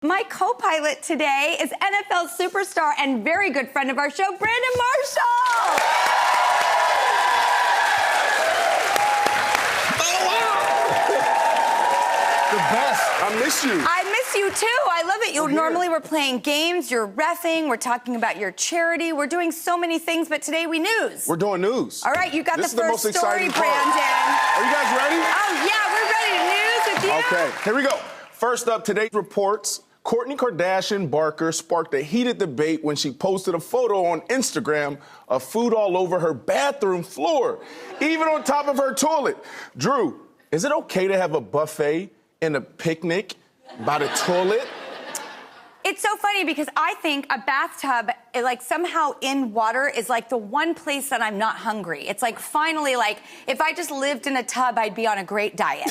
My co-pilot today is NFL superstar and very good friend of our show, Brandon Marshall. Oh, wow. The best. I miss you. I miss you, too. I love it. Normally we're playing games, you're reffing, we're talking about your charity. We're doing so many things, but today we news. We're doing news. All right, you got this the first is the most story, exciting part. Brandon. Are you guys ready? Oh, yeah, we're ready to news with you. Okay, here we go. First up, today's reports. Kourtney Kardashian Barker sparked a heated debate when she posted a photo on Instagram of food all over her bathroom floor, even on top of her toilet. Drew, is it okay to have a buffet and a picnic by the toilet? It's so funny because I think a bathtub, like somehow in water, is like the one place that I'm not hungry. It's like finally, like if I just lived in a tub, I'd be on a great diet.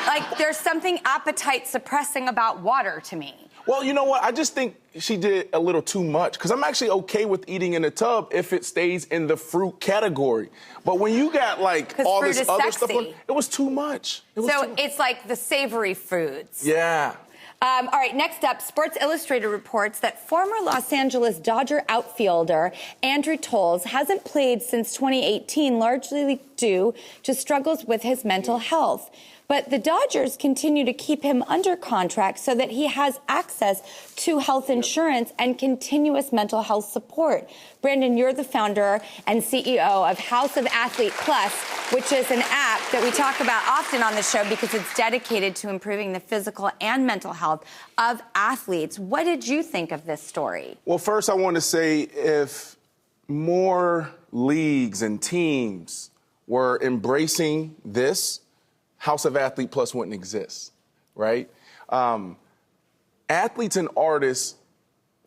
Like there's something appetite suppressing about water to me. Well, you know what? I just think she did a little too much because I'm actually okay with eating in a tub if it stays in the fruit category. But when you got like all this other stuff, it was too much. It's like the savory foods. Yeah. All right, next up, Sports Illustrated reports that former Los Angeles Dodger outfielder Andrew Toles hasn't played since 2018, largely due to struggles with his mental health. But the Dodgers continue to keep him under contract so that he has access to health insurance and continuous mental health support. Brandon, you're the founder and CEO of House of Athlete Plus, which is an app that we talk about often on the show because it's dedicated to improving the physical and mental health of athletes. What did you think of this story? Well, first, I want to say if more leagues and teams were embracing this, House of Athlete Plus wouldn't exist, right? Athletes and artists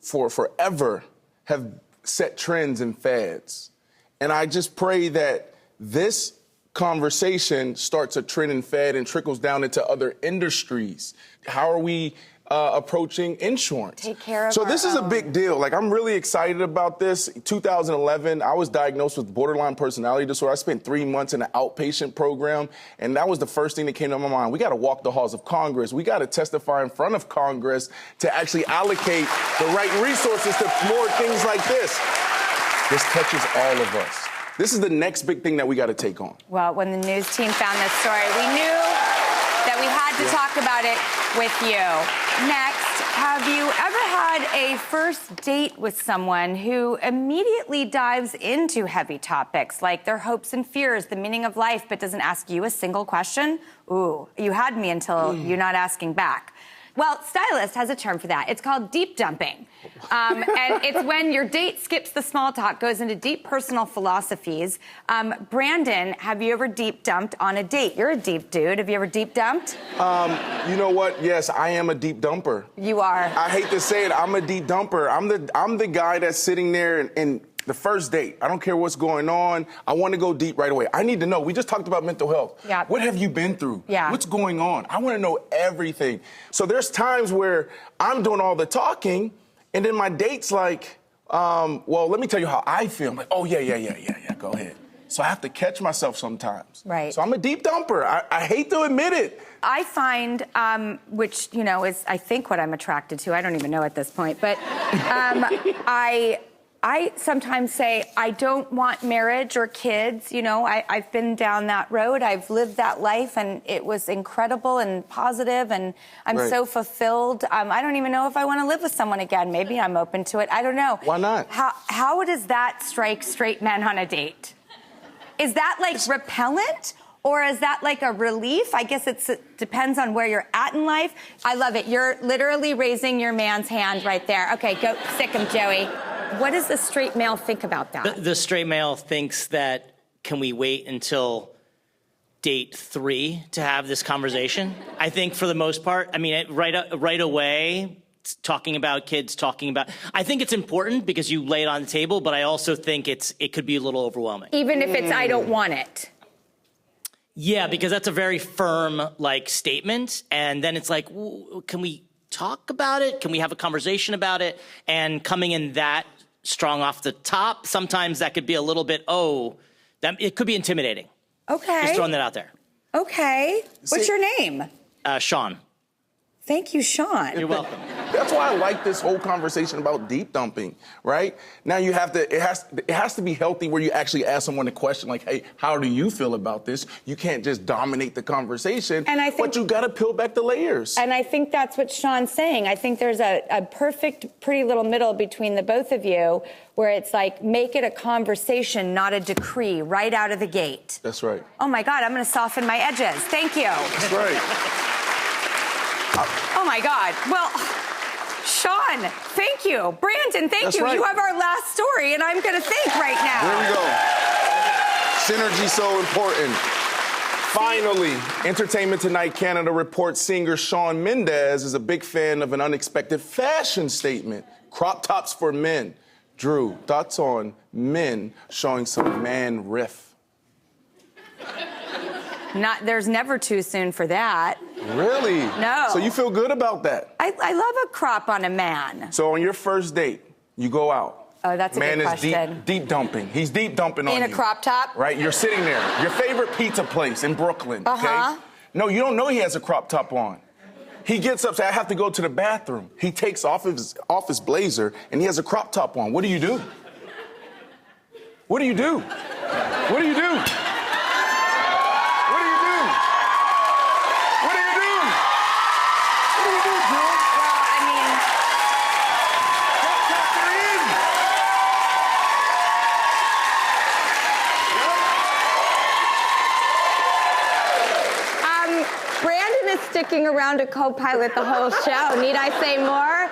for forever have set trends and fads. And I just pray that this conversation starts a trend and fad and trickles down into other industries. How are we approaching insurance? Take care of So this is a big deal. Like, I'm really excited about this. 2011, I was diagnosed with borderline personality disorder. I spent 3 months in an outpatient program, and that was the first thing that came to my mind. We got to walk the halls of Congress. We got to testify in front of Congress to actually allocate the right resources to more things like this. This touches all of us. This is the next big thing that we got to take on. Well, when the news team found this story, we knew that we had to talk about it with you. Next, have you ever had a first date with someone who immediately dives into heavy topics like their hopes and fears, the meaning of life, but doesn't ask you a single question? Ooh, you had me until you're not asking back. Well, Stylist has a term for that. It's called deep dumping. And it's when your date skips the small talk, goes into deep personal philosophies. Brandon, have you ever deep dumped on a date? You're a deep dude. Have you ever deep dumped? You know what? Yes, I am a deep dumper. You are. I hate to say it, I'm a deep dumper. I'm the guy that's sitting there and the first date, I don't care what's going on. I want to go deep right away. I need to know. We just talked about mental health. Yeah. What have you been through? Yeah. What's going on? I want to know everything. So there's times where I'm doing all the talking, and then my date's like, well, let me tell you how I feel. I'm like, oh, yeah, go ahead. So I have to catch myself sometimes. Right. So I'm a deep dumper. I hate to admit it. I find, which, you know, is, I think, what I'm attracted to. I don't even know at this point. But I sometimes say, I don't want marriage or kids. You know, I've been down that road. I've lived that life, and it was incredible and positive, and I'm so fulfilled. I don't even know if I want to live with someone again. Maybe I'm open to it. I don't know. Why not? How does that strike straight men on a date? Is that, like, repellent? Or is that like a relief? I guess it depends on where you're at in life. I love it. You're literally raising your man's hand right there. Okay, go sick him, Joey. What does the straight male think about that? The straight male thinks that, can we wait until date 3 to have this conversation? I think for the most part, I mean, right away, talking about kids, I think it's important because you lay it on the table, but I also think it could be a little overwhelming. Even if it's, I don't want it. Yeah, because that's a very firm, like, statement. And then it's like, can we talk about it? Can we have a conversation about it? And coming in that strong off the top, sometimes that could be a little bit, it could be intimidating. Okay. Just throwing that out there. Okay. What's your name? Sean. Thank you, Sean. You're welcome. That's why I like this whole conversation about deep dumping, right? Now you have to, it has to be healthy where you actually ask someone a question like, hey, how do you feel about this? You can't just dominate the conversation, And I think, but you gotta peel back the layers. And I think that's what Sean's saying. I think there's a perfect, pretty little middle between the both of you where it's like, make it a conversation, not a decree, right out of the gate. That's right. Oh my God, I'm gonna soften my edges. Thank you. That's right. Oh my God. Well, Sean, thank you. Brandon, thank That's you. right. You have our last story, and I'm going to think right now. There we go. Synergy so important. Finally, Entertainment Tonight Canada reports singer Shawn Mendes is a big fan of an unexpected fashion statement. Crop tops for men. Drew, thoughts on men showing some man riff? There's never too soon for that. Really? No. So you feel good about that? I love a crop on a man. So on your first date, you go out. Oh, that's a man good is question. deep dumping. He's deep dumping on you. In a crop top? Right? You're sitting there. Your favorite pizza place in Brooklyn. Uh-huh. Okay? No, you don't know he has a crop top on. He gets up, says, I have to go to the bathroom. He takes off his blazer, and he has a crop top on. What do you do? What do you do? What do you do? Brandon is sticking around to co-pilot the whole show. Need I say more?